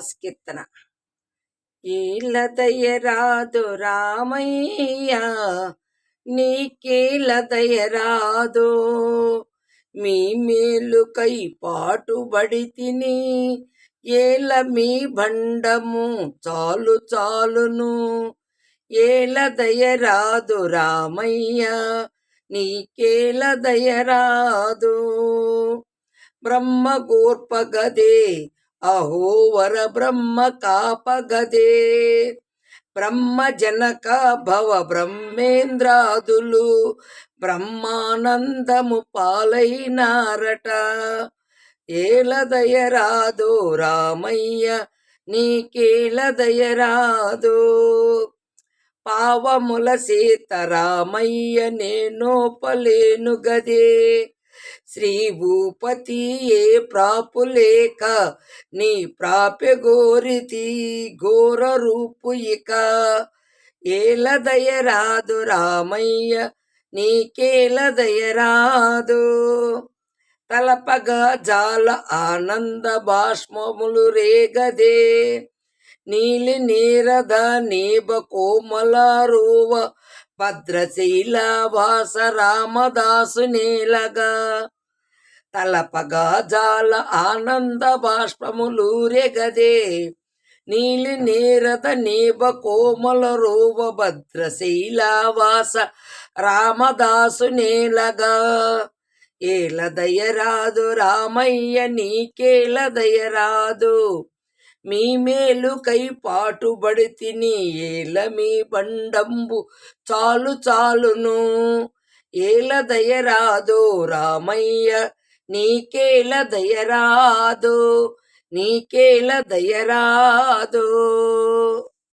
కీర్తన. ఏల దయరాదు రామయ్య, నీకేల దయరాదో, మీ మేలుకై పాటుబడి తిని, ఏల మీ బండము చాలు చాలును. ఏల దయరాదు రామయ్య, నీకేల దయరాదు. బ్రహ్మ గోర్పగదే అహోవర బ్రహ్మ కాపగదే, బ్రహ్మ జనక భవ బ్రహ్మేంద్రాదులు బ్రహ్మానందము పాలైనారట. ఏల దయరాదు రామయ్య, నీకేల దయరాదు. పావముల సీతారామయ్య నేనోపలేను గదే, శ్రీ భూపతి ఏ ప్రాపులేక నీ ప్రాప్యగోరితి ఘోర రూపు ఇక. ఏల దయరాదు రామయ్య, నీకేల దయరాదు. తలపగా జాల ఆనంద బాష్మములు రేగదే, నీలి నీరద నీబ కోమలారువ భద్రశీల వాస రామదాసు నేలగా. తలపగా జాల ఆనంద బాష్పములు రేగదే, నీలి నీరద నీబ కోమల రూవ భద్రశీల వాస రామదాసు నేలగా. ఏల దయరాదు రామయ్య, నీకేల దయరాదు. మీ మేలుకై పాటుబడి తిని, ఏల మీ బండంబు చాలు చాలును. ఏల దయరాదు రామయ్య, నీకేల దయరాదు. నీకేల దయరాదు.